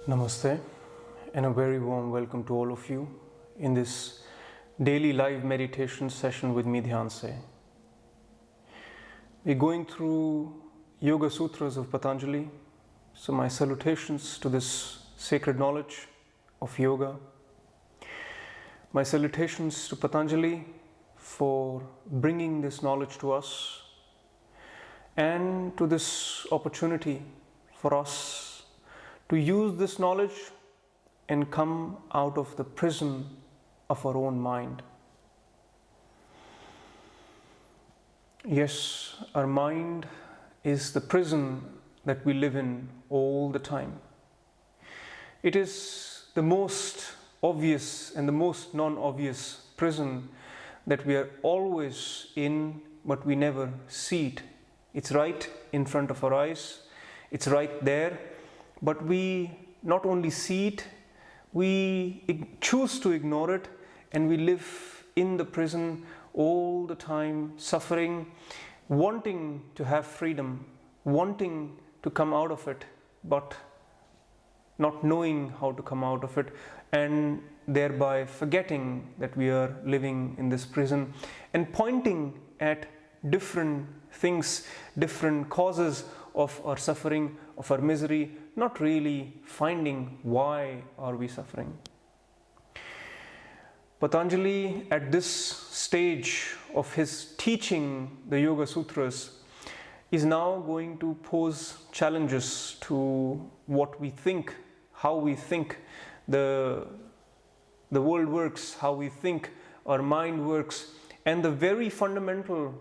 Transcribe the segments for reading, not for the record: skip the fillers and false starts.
Namaste and a very warm welcome to all of you in this daily live meditation session with me, Dhyanse. We're going through Yoga Sutras of Patanjali, so my salutations to this sacred knowledge of yoga. My salutations to Patanjali for bringing this knowledge to us and to this opportunity for us to use this knowledge and come out of the prison of our own mind. Yes, our mind is the prison that we live in all the time. It is the most obvious and the most non-obvious prison that we are always in, but we never see it. It's right in front of our eyes, it's right there, but we not only see it, we choose to ignore it, and we live in the prison all the time, suffering, wanting to have freedom, wanting to come out of it, but not knowing how to come out of it, and thereby forgetting that we are living in this prison and pointing at different things, different causes of our suffering, of our misery, not really finding why are we suffering. Patanjali, at this stage of his teaching the Yoga Sutras, is now going to pose challenges to what we think, how we think the world works, how we think our mind works, and the very fundamental,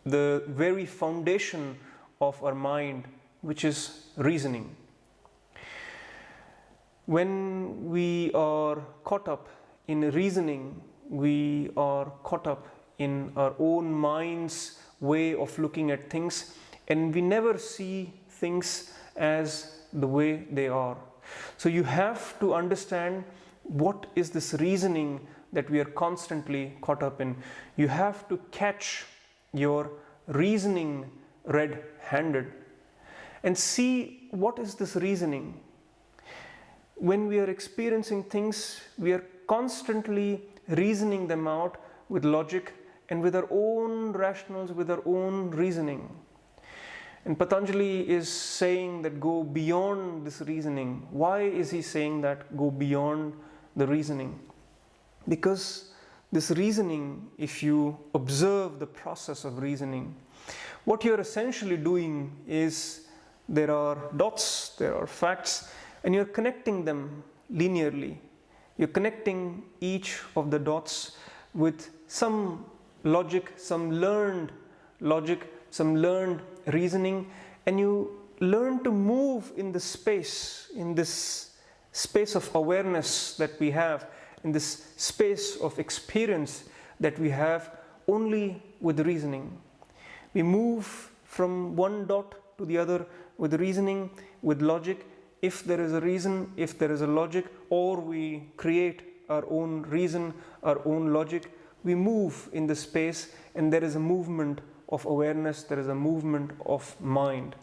the very foundation of our mind, which is reasoning. When we are caught up in reasoning, we are caught up in our own mind's way of looking at things, and we never see things as the way they are. So you have to understand what is this reasoning that we are constantly caught up in. You have to catch your reasoning red-handed and see what is this reasoning. When we are experiencing things, we are constantly reasoning them out with logic and with our own rationals, with our own reasoning. And Patanjali is saying that go beyond this reasoning. Why is he saying that go beyond the reasoning? Because this reasoning, if you observe the process of reasoning, what you're essentially doing is there are dots, there are facts, and you're connecting them linearly. You're connecting each of the dots with some logic, some learned logic, some learned reasoning, and you learn to move in this space of awareness that we have, in this space of experience that we have only with reasoning. We move from one dot to the other with reasoning, with logic. If there is a reason, if there is a logic, or we create our own reason, our own logic, we move in the space, and there is a movement of awareness, there is a movement of mind.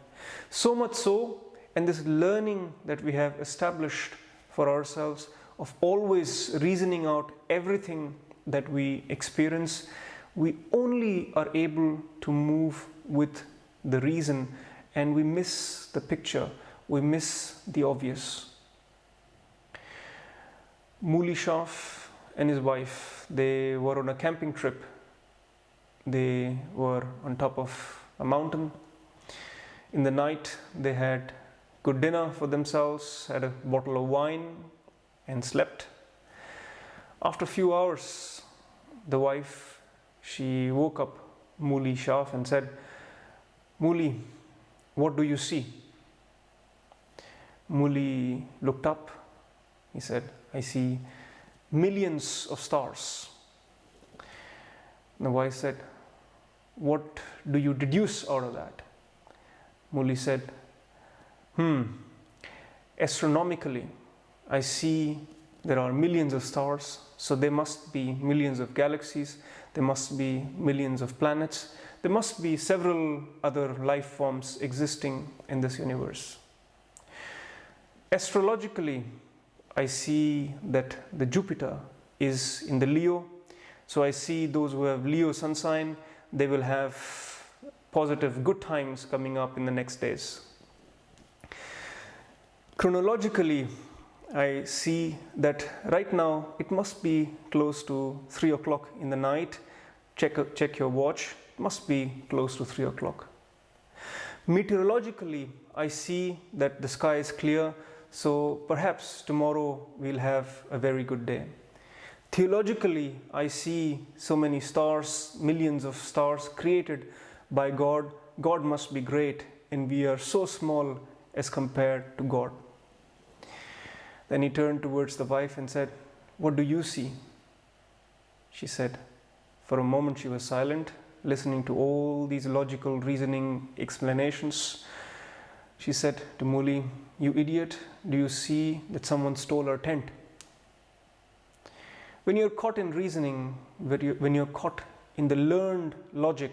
So much so, and this learning that we have established for ourselves of always reasoning out everything that we experience, we only are able to move with the reason, and we miss the picture, we miss the obvious. Muli Shah and his wife, they were on a camping trip. They were on top of a mountain. In the night, they had good dinner for themselves, had a bottle of wine, and slept. After a few hours, the wife, she woke up Muli Shah and said, "Muli, what do you see?" Muli looked up. He said, "I see millions of stars." The wife said, "What do you deduce out of that?" Muli said, astronomically, I see there are millions of stars, so there must be millions of galaxies, there must be millions of planets, there must be several other life forms existing in this universe. Astrologically, I see that the Jupiter is in the Leo. So I see those who have Leo sun sign, they will have positive good times coming up in the next days. Chronologically, I see that right now it must be close to 3 o'clock in the night. Check your watch, it must be close to 3 o'clock. Meteorologically, I see that the sky is clear, so perhaps tomorrow we'll have a very good day. Theologically, I see so many stars, millions of stars created by God. God must be great, and we are so small as compared to God. Then he turned towards the wife and said, "What do you see?" She said, for a moment she was silent, listening to all these logical reasoning explanations. She said to Muli, "You idiot, do you see that someone stole our tent?" When you're caught in reasoning, when you're caught in the learned logic,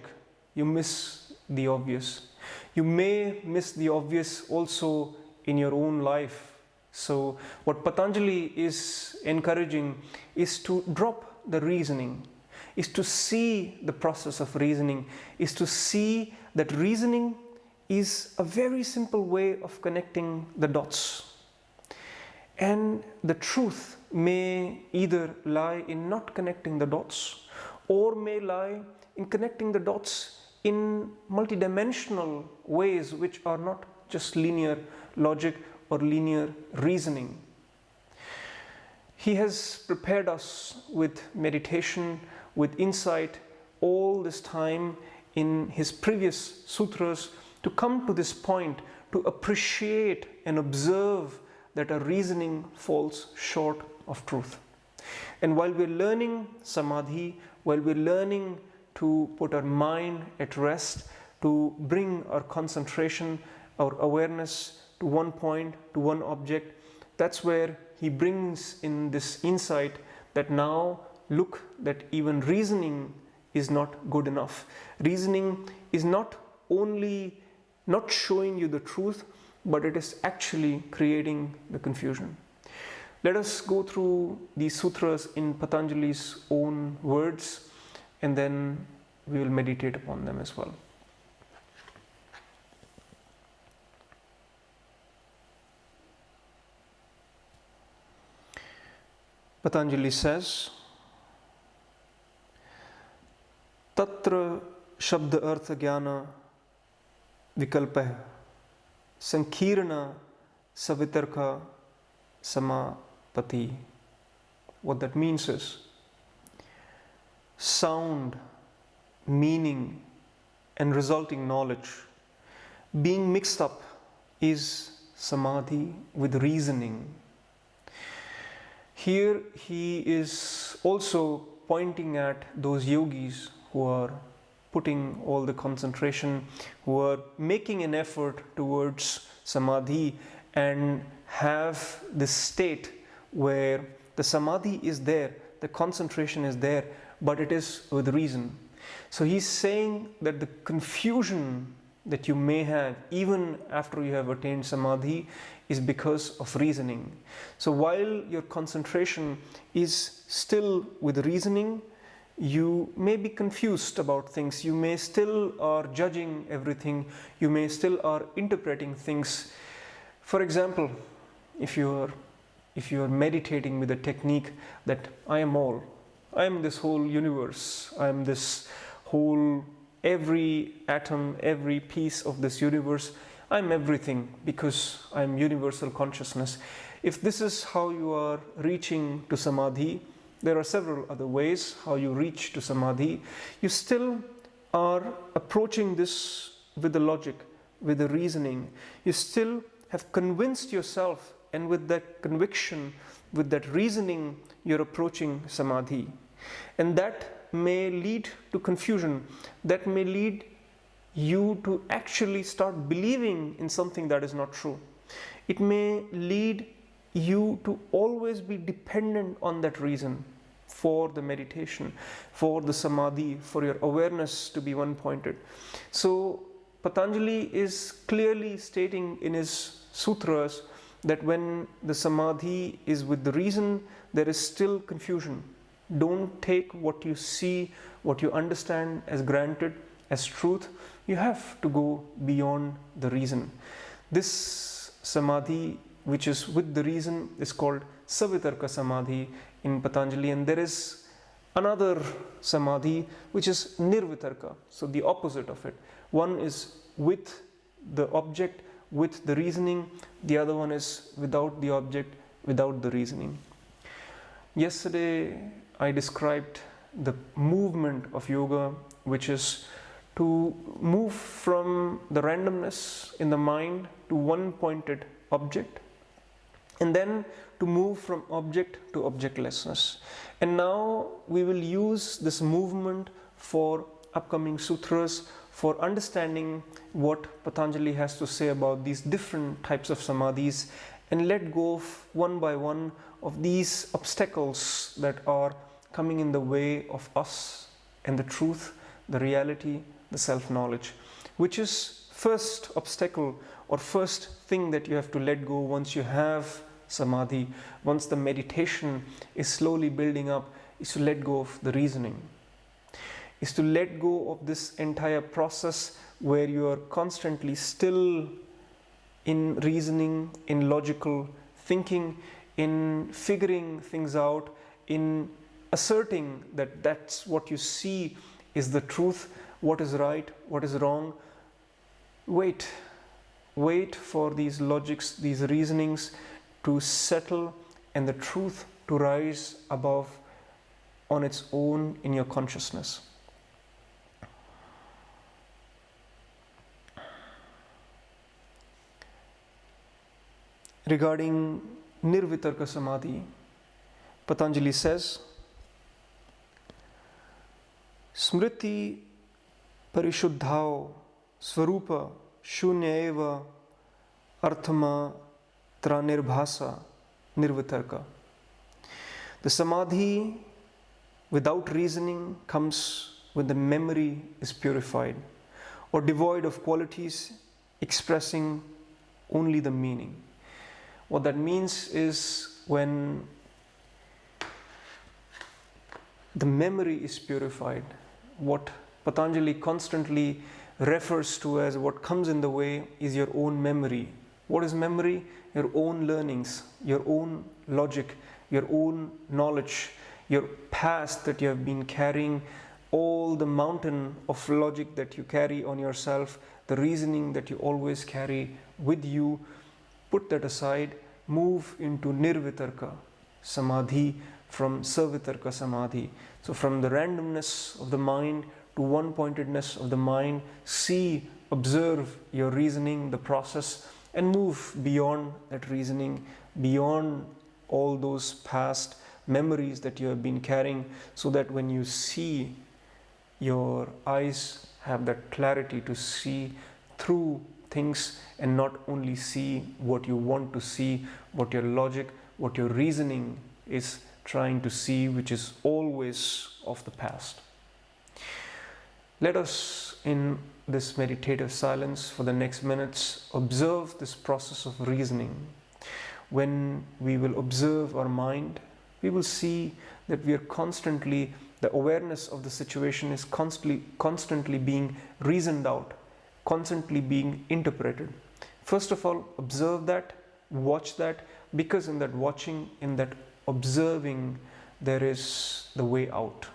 you miss the obvious. You may miss the obvious also in your own life. So what Patanjali is encouraging is to drop the reasoning, is to see the process of reasoning, is to see that reasoning is a very simple way of connecting the dots. And the truth may either lie in not connecting the dots, or may lie in connecting the dots in multidimensional ways which are not just linear logic or linear reasoning. He has prepared us with meditation, with insight all this time in his previous sutras to come to this point, to appreciate and observe that our reasoning falls short of truth. And while we're learning samadhi, while we're learning to put our mind at rest, to bring our concentration, our awareness to one point, to one object, that's where he brings in this insight that now look, that even reasoning is not good enough. Reasoning is not only not showing you the truth, but it is actually creating the confusion. Let us go through these sutras in Patanjali's own words, and then we will meditate upon them as well. Patanjali says, Tatra Shabda Artha Jnana Vikalpah Sankirna Savitarka Samadhi. What that means is sound, meaning, and resulting knowledge being mixed up is samadhi with reasoning. Here he is also pointing at those yogis who are putting all the concentration, who are making an effort towards samadhi and have this state where the samadhi is there, the concentration is there, but it is with reason. So he's saying that the confusion that you may have even after you have attained samadhi is because of reasoning. So while your concentration is still with reasoning, you may be confused about things, you may still are judging everything, you may still are interpreting things. For example, if you are meditating with a technique that I am all, I am this whole universe, I am this whole, every atom, every piece of this universe, I am everything because I am universal consciousness. If this is how you are reaching to samadhi, there are several other ways how you reach to samadhi. You still are approaching this with the logic, with the reasoning. You still have convinced yourself, and with that conviction, with that reasoning, you're approaching samadhi. And that may lead to confusion. That may lead you to actually start believing in something that is not true. It may lead you to always be dependent on that reason for the meditation, for the samadhi, for your awareness to be one-pointed. So Patanjali is clearly stating in his sutras that when the samadhi is with the reason, there is still confusion. Don't take what you see, what you understand as granted, as truth. You have to go beyond the reason. This samadhi, which is with the reason, is called Savitarka Samadhi in Patanjali, and there is another samadhi which is Nirvitarka, so the opposite of it. One is with the object, with the reasoning, the other one is without the object, without the reasoning. Yesterday I described the movement of yoga, which is to move from the randomness in the mind to one pointed object, and then to move from object to objectlessness. And now we will use this movement for upcoming sutras, for understanding what Patanjali has to say about these different types of samadhis, and let go of one by one of these obstacles that are coming in the way of us and the truth, the reality, the self-knowledge, which is first obstacle or first thing that you have to let go once you have samadhi, once the meditation is slowly building up, is to let go of the reasoning, is to let go of this entire process where you are constantly still in reasoning, in logical thinking, in figuring things out, in asserting that that's what you see is the truth, what is right, what is wrong. Wait for these logics, these reasonings to settle and the truth to rise above on its own in your consciousness. Regarding Nirvitarka Samadhi, Patanjali says, Smriti parishuddhao swarupa shunya eva arthama tranirvasa nirvitarka. The samadhi without reasoning comes when the memory is purified or devoid of qualities, expressing only the meaning. What that means is when the memory is purified, what Patanjali constantly refers to as what comes in the way is your own memory. What is memory? Your own learnings, your own logic, your own knowledge, your past that you have been carrying, all the mountain of logic that you carry on yourself, the reasoning that you always carry with you. Put that aside, move into Nirvitarka Samadhi from Savitarka Samadhi. So from the randomness of the mind to one-pointedness of the mind, see, observe your reasoning, the process, and move beyond that reasoning, beyond all those past memories that you have been carrying, so that when you see, your eyes have that clarity to see through things and not only see what you want to see, what your logic, what your reasoning is trying to see, which is always of the past. Let us, in this meditative silence for the next minutes, observe this process of reasoning. When we will observe our mind, we will see that we are constantly, the awareness of the situation is constantly being reasoned out, constantly being interpreted. First of all, observe that, watch that, because in that watching, in that observing, there is the way out.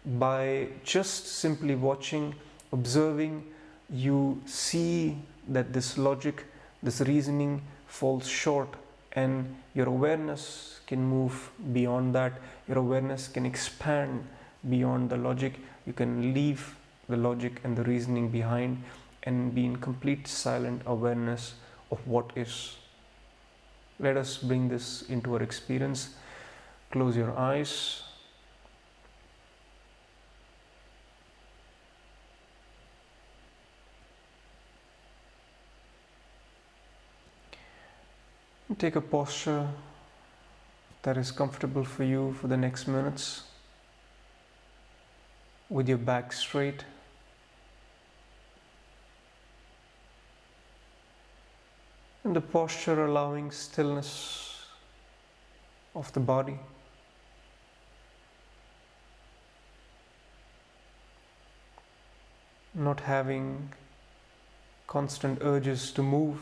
By just simply watching, observing, you see that this logic, this reasoning falls short, and your awareness can move beyond that. Your awareness can expand beyond the logic. You can leave the logic and the reasoning behind and be in complete silent awareness of what is. Let us bring this into our experience. Close your eyes. Take a posture that is comfortable for you for the next minutes, with your back straight. And the posture allowing stillness of the body. Not having constant urges to move.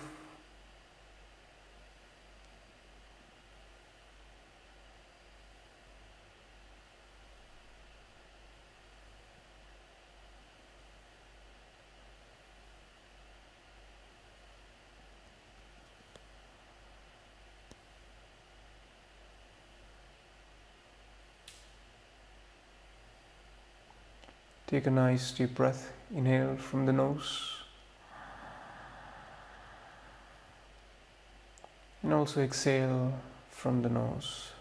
Take a nice deep breath. Inhale from the nose. And also exhale from the nose.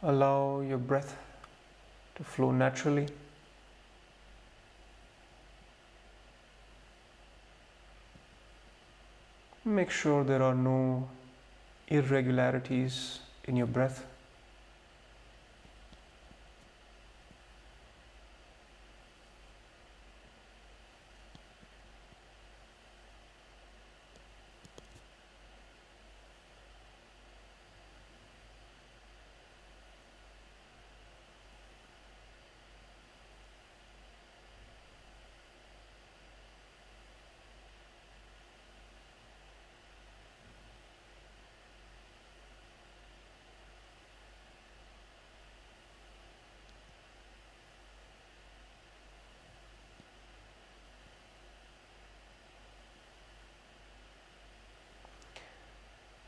Allow your breath to flow naturally. Make sure there are no irregularities in your breath.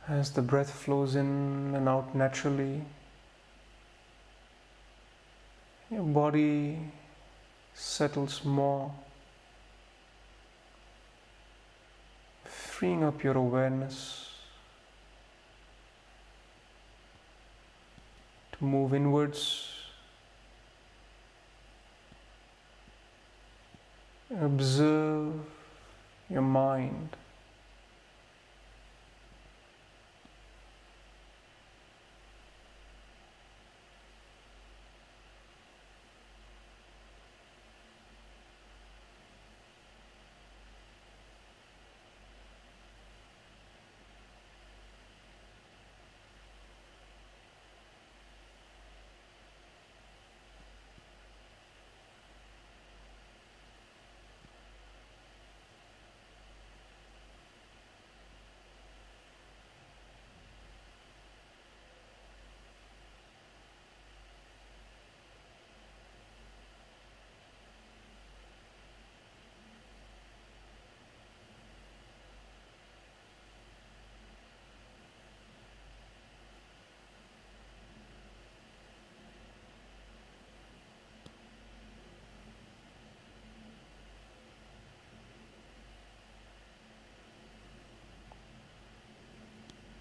As the breath flows in and out naturally, your body settles more, freeing up your awareness to move inwards, observe your mind.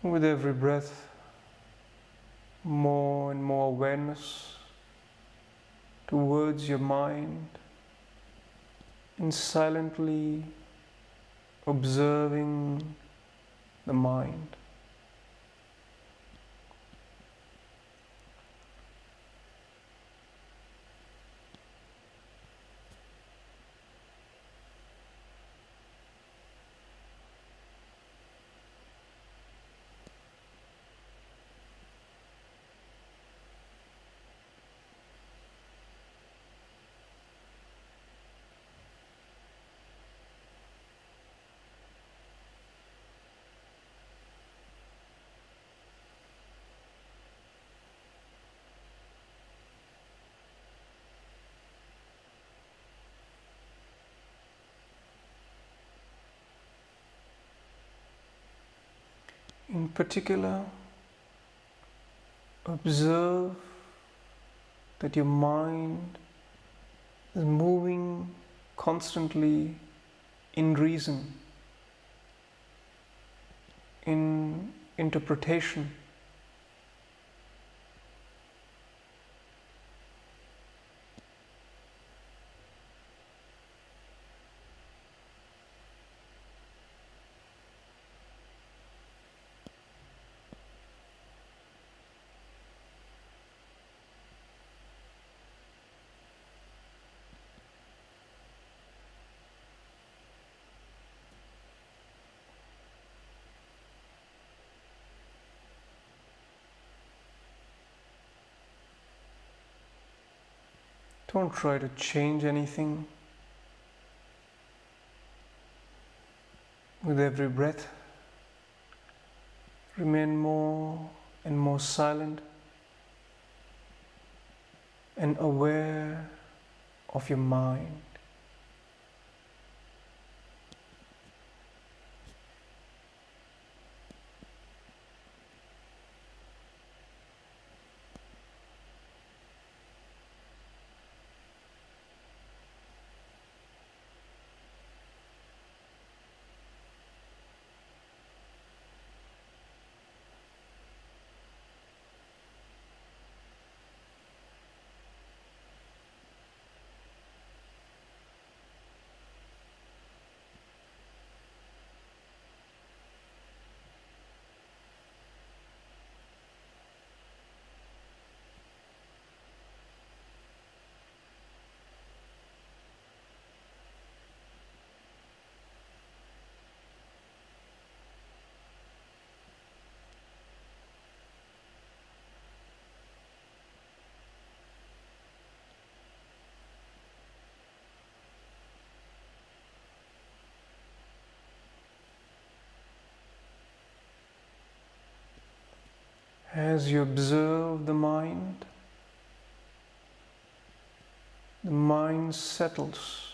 With every breath, more and more awareness towards your mind, and silently observing the mind. In particular, observe that your mind is moving constantly in reason, in interpretation. Don't try to change anything. With every breath, remain more and more silent and aware of your mind. As you observe the mind settles.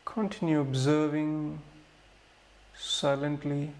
Continue observing silently.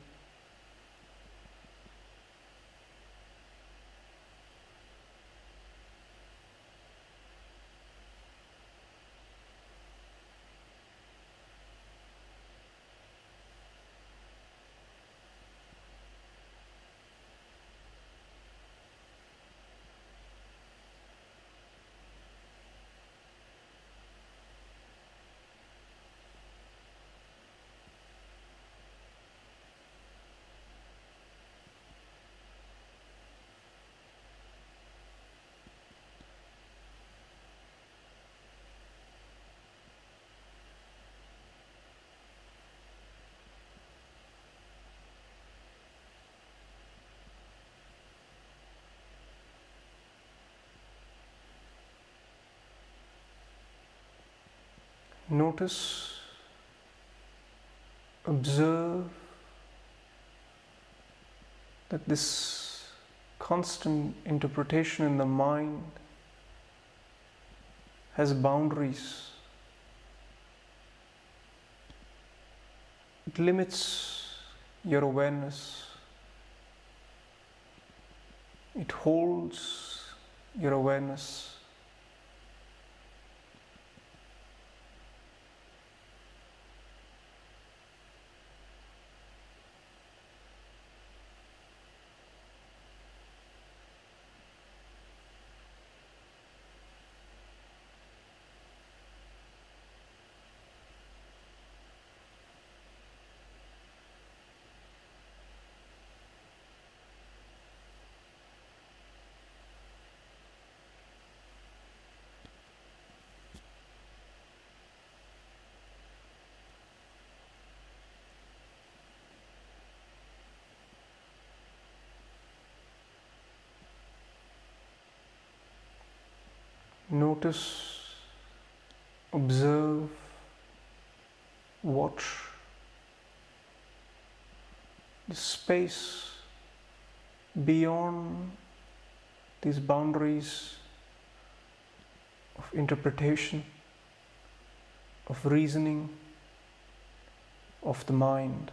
Notice, observe that this constant interpretation in the mind has boundaries. It limits your awareness. It holds your awareness. Notice, observe, watch the space beyond these boundaries of interpretation, of reasoning, of the mind.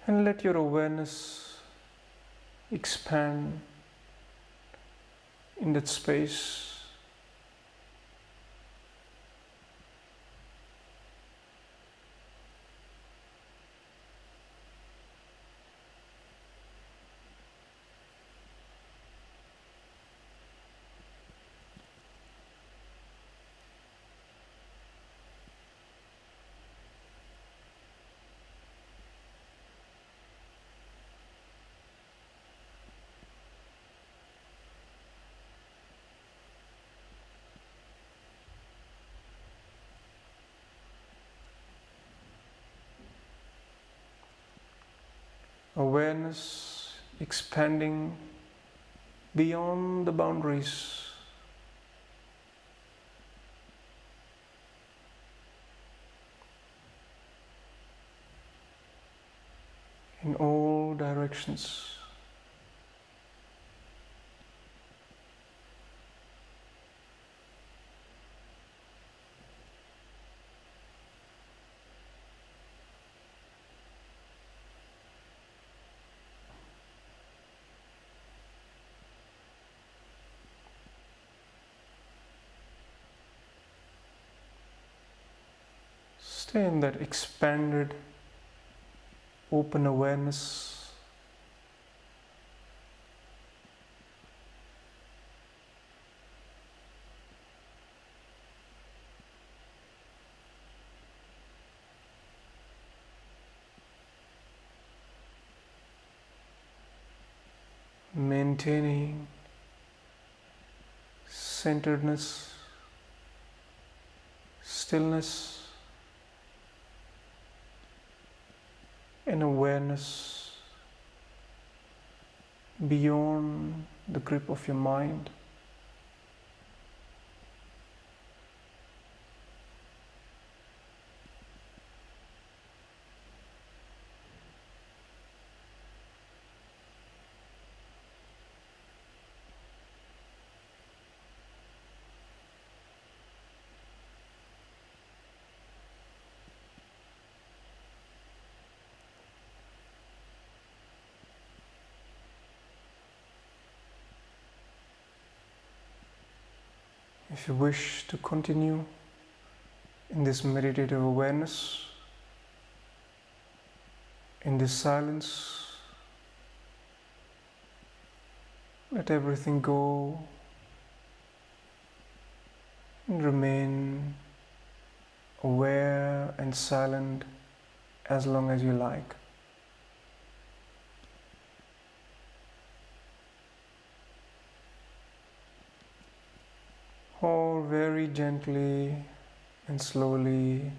And let your awareness expand in that space. awareness expanding beyond the boundaries. In all directions. Stay in that expanded, open awareness. Maintaining centeredness, stillness, and awareness beyond the grip of your mind. If you wish to continue in this meditative awareness, in this silence, let everything go and remain aware and silent as long as you like. Or very gently and slowly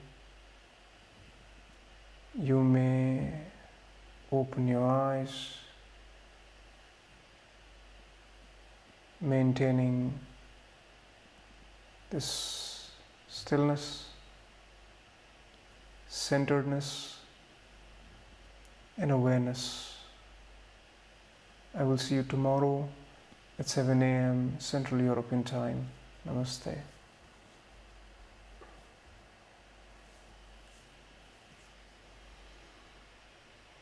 you may open your eyes, maintaining this stillness, centeredness, and awareness. I will see you tomorrow at 7 a.m. Central European Time. Namaste.